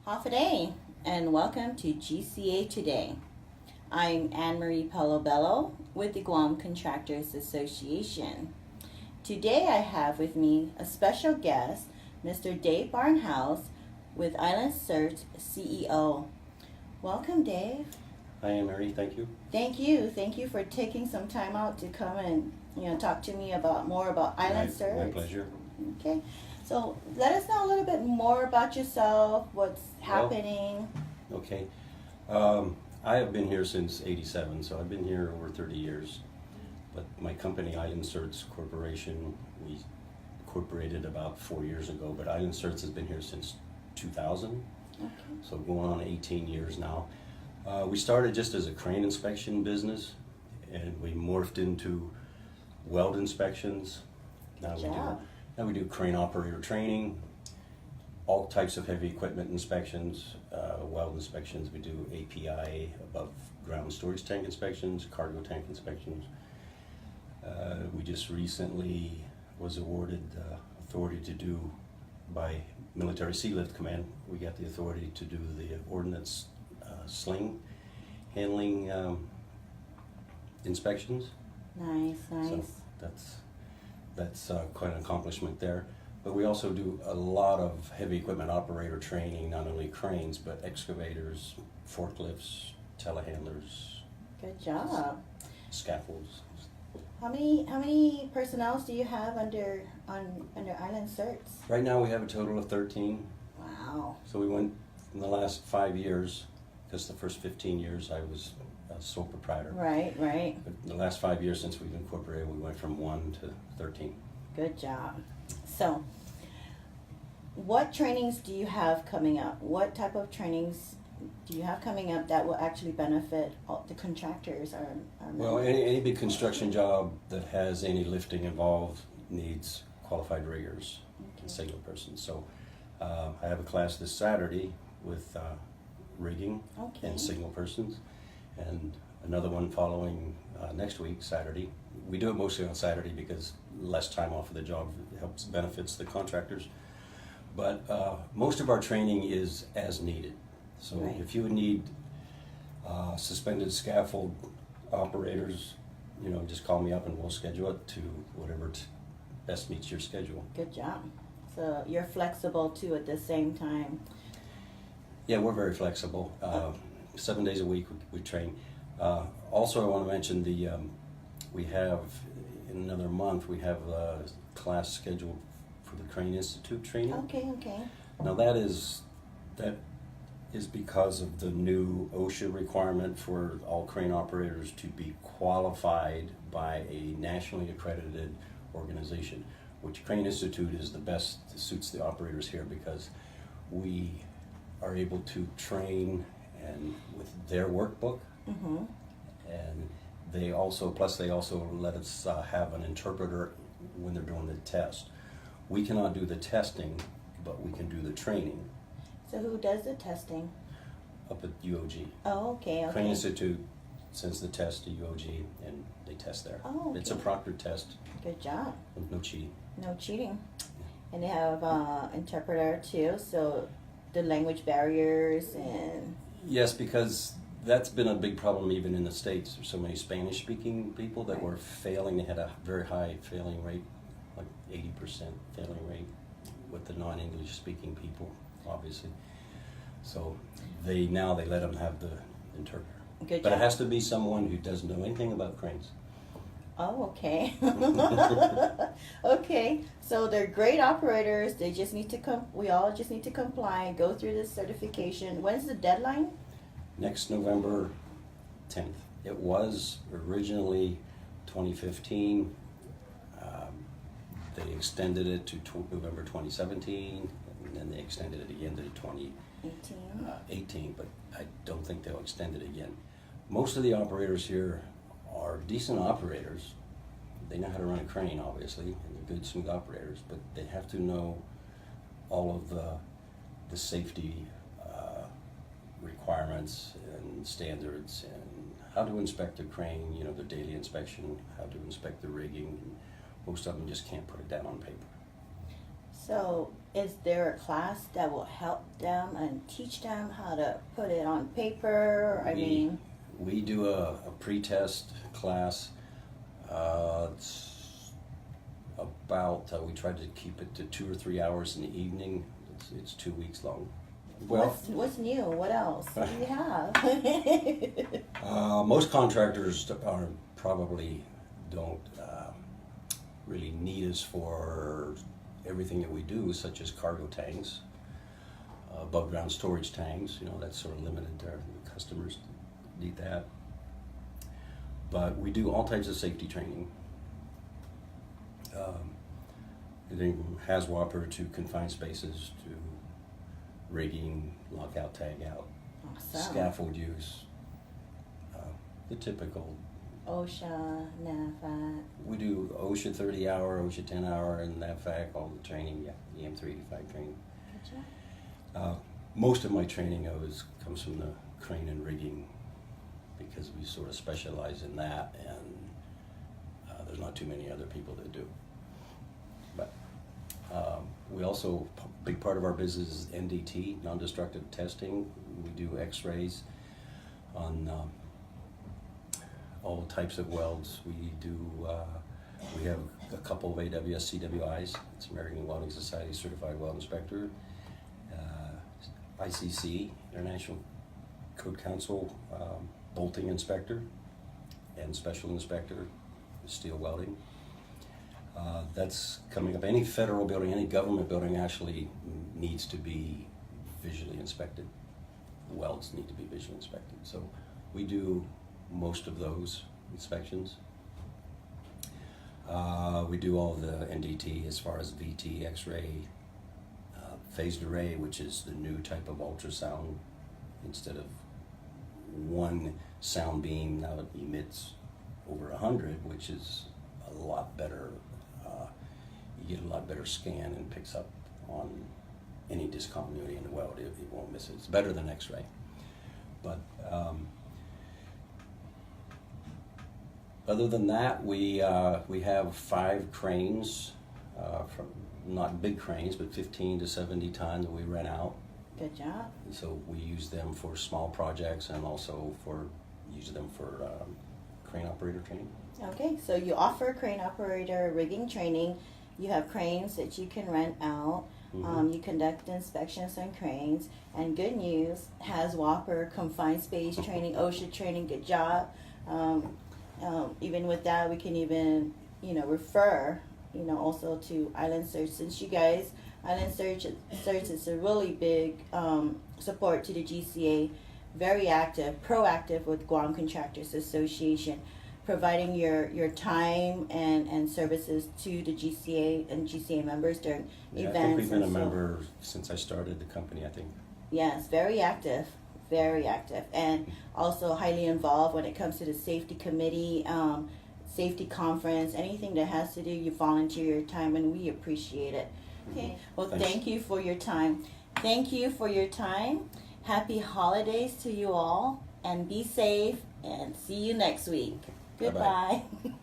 Half a day, and welcome to GCA Today. I'm Anne-Marie Palobello with the Guam Contractors Association. Today I have with me a special guest, Mr. Dave Barnhouse with Island Cert CEO. Welcome, Dave. Hi, Anne-Marie. Thank you. Thank you for taking some time out to come and talk to me more about Island Cert. My pleasure. Okay. So let us know a little bit more about yourself, what's happening. Okay. I have been here since '87, so I've been here over 30 years. But my company, Island Certs Corporation, we incorporated about 4 years ago, but Island Certs has been here since 2000, Okay. so going on 18 years now. We started just as a crane inspection business, and we morphed into weld inspections. Good job. Now we do crane operator training, all types of heavy equipment inspections, weld inspections. We do API, above ground storage tank inspections, cargo tank inspections. We just recently was awarded authority to do, by Military Sea Lift Command, we got the authority to do the ordnance sling handling inspections. Nice. So that's quite an accomplishment there. But we also do a lot of heavy equipment operator training, not only cranes, but excavators, forklifts, telehandlers, Good job. scaffolds. How many personnel do you have under Island Certs? Right now we have a total of 13. Wow. So we went in the last 5 years, because the first 15 years I was a sole proprietor. Right. But in the last 5 years since we've incorporated, we went from 1 to 13. Good job. So, what trainings do you have coming up? What type of trainings do you have coming up that will actually benefit all the contractors? Well, any big construction job that has any lifting involved needs qualified riggers and signal persons. So I have a class this Saturday with rigging and signal persons, and another one following next week, Saturday. We do it mostly on Saturday because less time off of the job benefits the contractors. But most of our training is as needed. So if you would need suspended scaffold operators, just call me up and we'll schedule it to whatever best meets your schedule. Good job. So you're flexible too at the same time. Yeah, we're very flexible. 7 days a week we train. Also, I want to mention we have in another month we have a class scheduled for the Crane Institute training. Okay. Now that is because of the new OSHA requirement for all crane operators to be qualified by a nationally accredited organization, which Crane Institute is the best, suits the operators here because we are able to train and with their workbook, and they also let us have an interpreter when they're doing the test. We cannot do the testing, but we can do the training. So who does the testing? Up at UOG. Oh, okay. Crane Institute sends the test to UOG and they test there. Oh, okay. It's a proctored test. Good job. With no cheating. No cheating. And they have interpreter too, so the language barriers and... Yes, because that's been a big problem even in the States. There's so many Spanish-speaking people that were failing. They had a very high failing rate, like 80% failing rate with the non-English speaking people, obviously. So they let them have the interpreter. Good but job. It has to be someone who doesn't know anything about cranes. Oh, okay. Okay, so they're great operators. They just need to we all just need to comply, go through this certification. When's the deadline? Next November 10th. It was originally 2015. They extended it to November 2017, and then they extended it again to 2018, but I don't think they'll extend it again. Most of the operators here are decent operators. They know how to run a crane, obviously, and they're good, smooth operators, but they have to know all of the safety requirements and standards and how to inspect a crane, the daily inspection, how to inspect the rigging. Most of them just can't put it down on paper. So, is there a class that will help them and teach them how to put it on paper? We do a pre-test class. It's about, we try to keep it to 2 or 3 hours in the evening. It's 2 weeks long. Well, what's new? What else do you have? Most contractors probably don't really need us for everything that we do, such as cargo tanks, above ground storage tanks. That's sort of limited to our customers need that. But we do all types of safety training. Everything from HAZWOPER to confined spaces to rigging, lockout, tag out, Awesome. scaffold use, the typical. OSHA, NAVFAC. We do OSHA 30 hour, OSHA 10 hour, and NAVFAC, all the training, EM 385 training. Gotcha. Most of my training comes from the crane and rigging, because we sort of specialize in that, and there's not too many other people that do. But we also, a big part of our business is NDT, non-destructive testing. We do x-rays on all types of welds. We have a couple of AWS CWIs, it's American Welding Society Certified Weld Inspector, ICC, International Code Council, bolting inspector, and special inspector, steel welding. That's coming up. Any federal building, any government building actually needs to be visually inspected. Welds need to be visually inspected. So we do most of those inspections. We do all the NDT as far as VT, X-ray, phased array, which is the new type of ultrasound. Instead of one sound beam, now it emits over 100, which is a lot better. You get a lot better scan and picks up on any discontinuity in the weld. It won't miss it. It's better than X-ray. But other than that, we have 5 cranes, from not big cranes, but 15 to 70 ton that we rent out. Good job. So we use them for small projects and also use them for crane operator training. Okay, so you offer crane operator rigging training. You have cranes that you can rent out. Mm-hmm. You conduct inspections on cranes. And good news, HAZWOPER, confined space training, OSHA training, good job. Even with that, we can even, refer, also to Island Search. Since you guys, Island Search is a really big support to the GCA, very active, proactive with Guam Contractors Association, providing your time and services to the GCA and GCA members during events. I think we've been a member since I started the company, I think. Yes, very active, and also highly involved when it comes to the safety committee, safety conference, anything that has to do, you volunteer your time, and we appreciate it. Okay, well, Thanks. Thank you for your time. Happy holidays to you all, and be safe, and see you next week. Bye-bye. Goodbye.